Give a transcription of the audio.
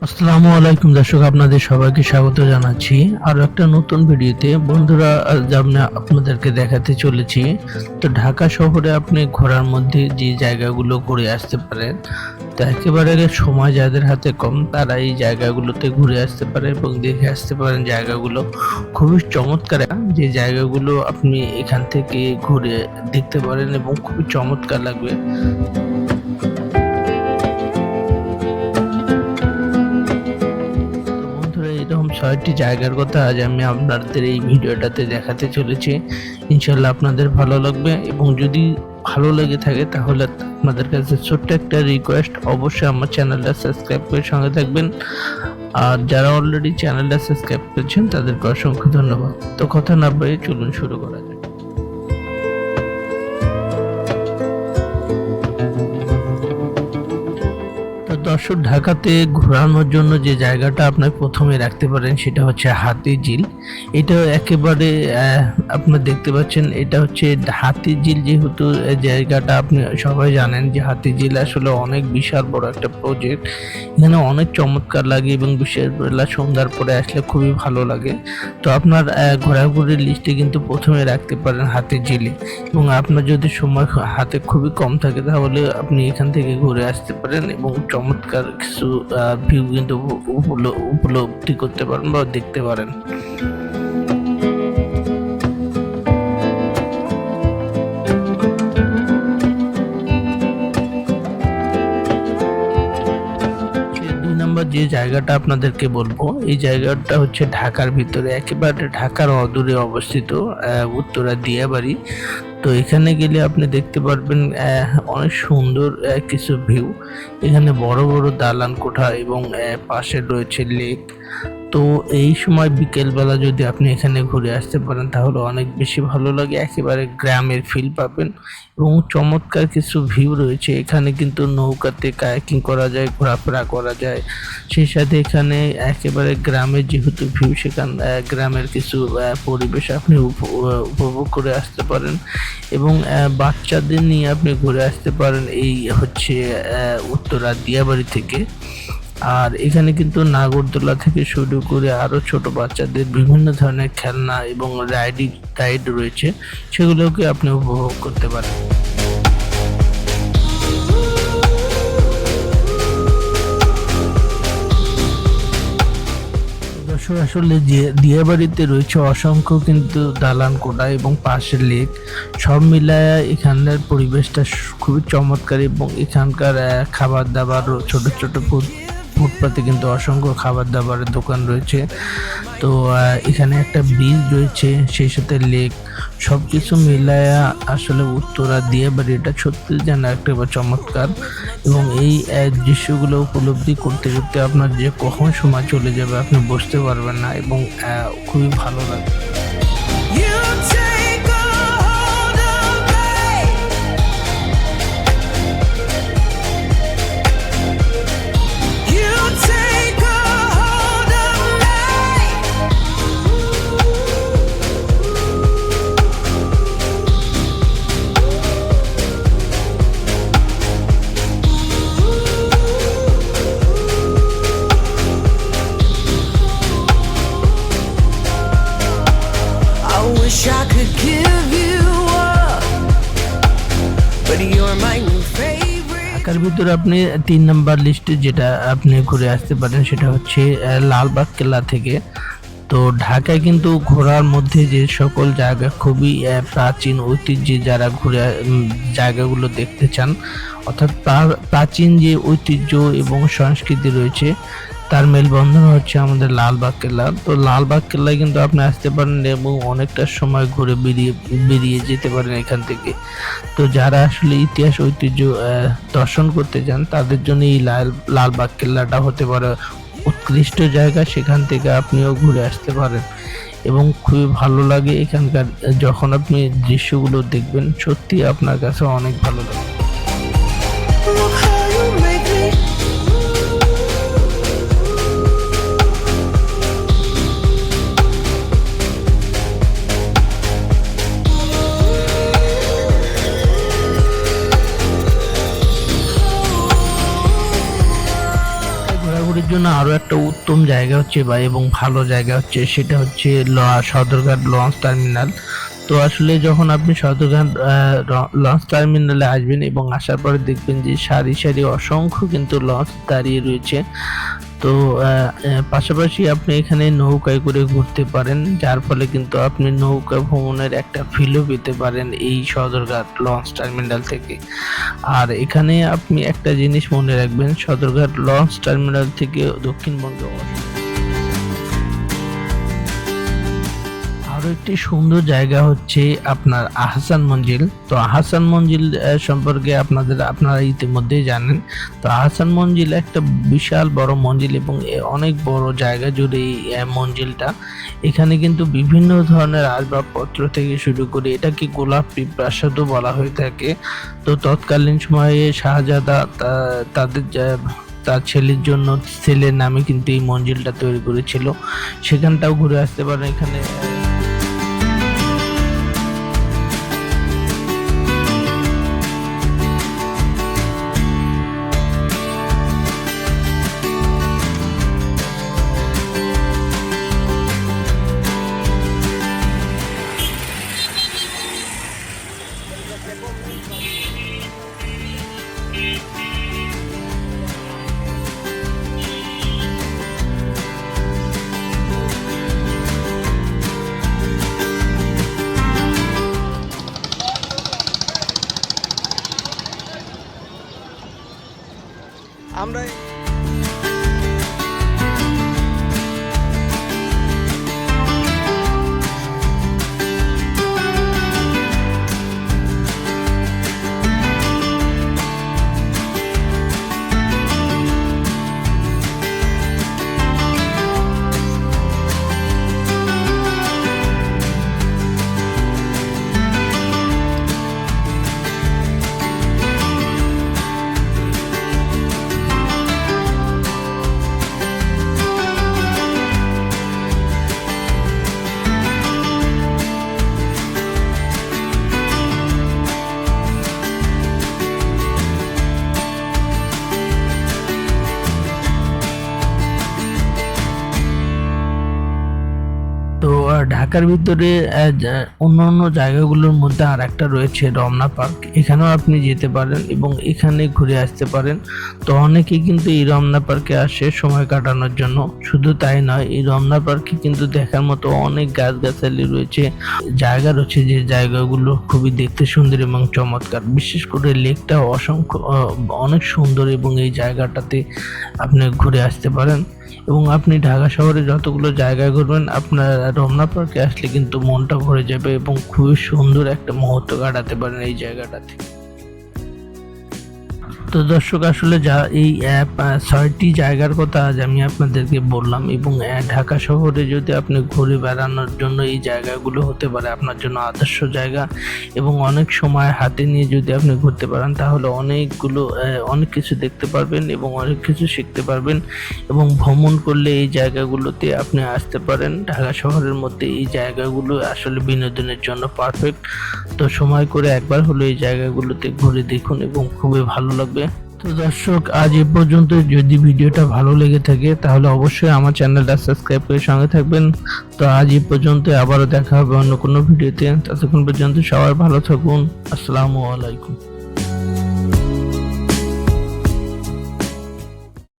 আসসালামু আলাইকুম দর্শক, আপনাদের সবাইকে স্বাগত জানাচ্ছি আরো একটা নতুন ভিডিওতে। বন্ধুরা, আজ আমি আপনাদেরকে দেখাতে চলেছি তো ঢাকা শহরে আপনি ঘোরার মধ্যে যে জায়গাগুলো ঘুরে আসতে পারেন। তো একেবারে সময় যাদের হাতে কম তারা এই জায়গাগুলোতে ঘুরে আসতে পারে এবং দেখে আসতে পারেন। জায়গাগুলো খুবই চমৎকার, যে জায়গাগুলো আপনি এখান থেকে ঘুরে দেখতে পারেন এবং খুবই চমৎকার লাগবে। এরকম ৬টি জায়গার কথা আজ আমি আপনাদের এই ভিডিওটাতে দেখাতে চলেছি। ইনশাল্লাহ আপনাদের ভালো লাগবে, এবং যদি ভালো লেগে থাকে তাহলে আপনাদের কাছে ছোট্ট একটা রিকোয়েস্ট, অবশ্যই আমার চ্যানেলটা সাবস্ক্রাইব করে সঙ্গে থাকবেন। আর যারা অলরেডি চ্যানেলটা সাবস্ক্রাইব করেছেন তাদেরকে অসংখ্য ধন্যবাদ। তো কথা না বাড়িয়ে চলুন শুরু করা যাক। দর্শক, ঢাকাতে ঘোরানোর জন্য যে জায়গাটা আপনার প্রথমে রাখতে পারেন সেটা হচ্ছে হাতিঝিল। এটা একেবারে আপনার দেখতে পাচ্ছেন, এটা হচ্ছে হাতিঝিল। যেহেতু জায়গাটা আপনি সবাই জানেন যে হাতিঝিল আসলে অনেক বিশাল বড় একটা প্রজেক্ট। এখানে অনেক চমৎকার লাগে এবং বিশেষ বেলা সন্ধ্যার পরে আসলে খুবই ভালো লাগে। তো আপনার ঘোরাঘুরির লিস্টে কিন্তু প্রথমে রাখতে পারেন হাতিঝিলে, এবং আপনার যদি সময় হাতে খুবই কম থাকে তাহলে আপনি এখান থেকে ঘুরে আসতে পারেন এবং চমৎকার কিছু ভিউ কিন্তু উপলব্ধি করতে পারেন বা দেখতে পারেন। যে জায়গাটা আপনাদেরকে বলবো, এই জায়গাটা হচ্ছে ঢাকার ভিতরে, একেবারে ঢাকার অদূরে অবস্থিত উত্তরা দিয়াবাড়ি। তো এখানে গেলে আপনি দেখতে পারবেন অনেক সুন্দর কিছু ভিউ। এখানে বড় বড় দালান কোঠা এবং পাশে রয়েছে লেক। তো এই সময় বিকেলবেলা যদি আপনি এখানে ঘুরে আসতে পারেন তাহলে অনেক বেশি ভালো লাগে, একেবারে গ্রামের ফিল পাবেন এবং চমৎকার কিছু ভিউ রয়েছে। এখানে কিন্তু নৌকাতে কায়াকিং করা যায়, ঘোরাফেরা করা যায়। সেই সাথে এখানে একেবারে গ্রামের যেহেতু ভিউ, সেখানে গ্রামের কিছু পরিবেশ আপনি উপভোগ করে আসতে পারেন এবং বাচ্চাদের নিয়ে আপনি ঘুরে আসতে পারেন। এই হচ্ছে উত্তরা দিয়াবাড়ি থেকে। আর এখানে কিন্তু নাগরদোলা থেকে শুরু করে আরো ছোট বাচ্চাদের বিভিন্ন ধরনের খেলনা এবং রাইড রয়েছে, সেগুলোকে আপনি উপভোগ করতে পারেন। আসলে যে দিয়াবাড়িতে রয়েছে অসংখ্য কিন্তু দালান কোঠা এবং পাশের লেক, সব মিলায় এখানের পরিবেশটা খুবই চমৎকার। এবং এখানকার খাবার দাবার, ছোট ছোট ফুটপাতে কিন্তু অসংখ্য খাবার দাবারের দোকান রয়েছে। তো এখানে একটা ব্রিজ রয়েছে, সেই সাথে লেক, সব কিছু মিলায়া আসলে উত্তরা দিয়াবাড়ি এটা সত্যি যেন একটা চমৎকার। এবং এই দৃশ্যগুলো উপলব্ধি করতে করতে আপনার যে কখন সময় চলে যাবে আপনি বুঝতে পারবেন না, এবং খুবই ভালো লাগে। ঢাকার ভিতরে আপনি ৩ নাম্বার লিস্টে যেটা আপনি ঘুরে আসতে পারেন সেটা হচ্ছে লালবাগ কেল্লা থেকে। তো ঢাকায় কিন্তু ঘোরার মধ্যে যে সকল জায়গা খুবই প্রাচীন ঐতিহ্যে, যারা ঘুরে জায়গাগুলো দেখতে চান, অর্থাৎ প্রাচীন যে ঐতিহ্য এবং সংস্কৃতি রয়েছে তার মেলবন্ধন হচ্ছে আমাদের লালবাগ কেল্লা। তো লালবাগ কেল্লায় কিন্তু আপনি আসতে পারেন এবং অনেকটা সময় ঘুরে বেরিয়ে যেতে পারেন এখান থেকে। তো যারা আসলে ইতিহাস ঐতিহ্য দর্শন করতে চান তাদের জন্য এই লালবাগ কেল্লাটা হতে পারে উৎকৃষ্ট জায়গা, সেখান থেকে আপনিও ঘুরে আসতে পারেন এবং খুবই ভালো লাগে এখানকার। যখন আপনি দৃশ্যগুলো দেখবেন সত্যি আপনার কাছে অনেক ভালো লাগে। জন্য আরো একটা উত্তম জায়গা হচ্ছে বা এবং ভালো জায়গা হচ্ছে সেটা হচ্ছে সদরঘাট লঞ্চ টার্মিনাল। তো আসলে যখন আপনি সদরঘাট লঞ্চ টার্মিনালে আসবেন এবং আসার পরে দেখবেন যে সারি সারি অসংখ্য কিন্তু লঞ্চ দাঁড়িয়ে রয়েছে। তো পাশাপাশি আপনি এখানে নৌকায় করে ঘুরতে পারেন, যার ফলে কিন্তু আপনি নৌকা ভ্রমণের একটা ফিলও পেতে পারেন এই সদরঘাট লঞ্চ টার্মিনাল থেকে। আর এখানে আপনি একটা জিনিস মনে রাখবেন, সদরঘাট লঞ্চ টার্মিনাল থেকে দক্ষিণবঙ্গে আরো একটি সুন্দর জায়গা হচ্ছে আপনার আহসান মঞ্জিল। তো আহসান মঞ্জিল সম্পর্কে আপনারা ইতিমধ্যেই জানেন। তো আহসান মঞ্জিল একটা বিশাল বড় মঞ্জিল এবং অনেক বড় জায়গা জুড়ে এই মঞ্জিলটা। এখানে কিন্তু বিভিন্ন ধরনের আসবাবপত্র থেকে শুরু করে এটাকে গোলাপি প্রাসাদও বলা হয়ে থাকে। তো তৎকালীন সময়ে শাহজাদা তার ছেলের জন্য ছেলের নামে কিন্তু এই মঞ্জিলটা তৈরি করেছিল। সেখানটাও ঘুরে আসতে পারেন এখানে। আমরা তো ঢাকার ভিতরে অন্যান্য জায়গাগুলোর মধ্যে আর একটা রয়েছে রমনা পার্ক। এখানেও আপনি যেতে পারেন এবং এখানে ঘুরে আসতে পারেন। তো অনেকেই কিন্তু এই রমনা পার্কে আসে সময় কাটানোর জন্য। শুধু তাই নয়, এই রমনা পার্কে কিন্তু দেখার মতো অনেক গাছগাছালি রয়েছে, জায়গা রয়েছে যে জায়গাগুলো খুবই দেখতে সুন্দর এবং চমৎকার। বিশেষ করে লেকটা অনেক সুন্দর এবং এই জায়গাটাতে আপনি ঘুরে আসতে পারেন। এবং আপনি ঢাকা শহরে যতগুলো জায়গা ঘুরবেন, আপনার রমনা পার্কে আসলে কিন্তু মনটা ভরে যাবে এবং খুবই সুন্দর একটা মুহূর্ত কাটাতে পারেন এই জায়গাটাতে। তো দর্শক, আসলে এই ৬টি জায়গার কথা আজ আমি আপনাদেরকে বললাম এবং ঢাকা শহরে যদি আপনি ঘুরে বেড়ানোর জন্য এই জায়গাগুলো হতে পারে আপনার জন্য আদর্শ জায়গা। এবং অনেক সময় হাতে নিয়ে যদি আপনি ঘুরতে পারেন তাহলে অনেক কিছু দেখতে পারবেন এবং অনেক কিছু শিখতে পারবেন। এবং ভ্রমণ করলে এই জায়গাগুলোতে আপনি আসতে পারেন। ঢাকা শহরের মধ্যে এই জায়গাগুলো আসলে বিনোদনের জন্য পারফেক্ট। তো সময় করে একবার হলো এই জায়গাগুলোতে ঘুরে দেখুন এবং খুবই ভালো লাগবে। তো দর্শক, আজ এ পর্যন্ত। যদি ভিডিওটা ভালো লেগে থাকে তাহলে অবশ্যই আমার চ্যানেলটা সাবস্ক্রাইব করে সঙ্গে থাকবেন। তো আজ এ পর্যন্ত, আবারও দেখা হবে অন্য কোনো ভিডিওতে। ততক্ষণ পর্যন্ত সবাই ভালো থাকুন। আসসালামু আলাইকুম।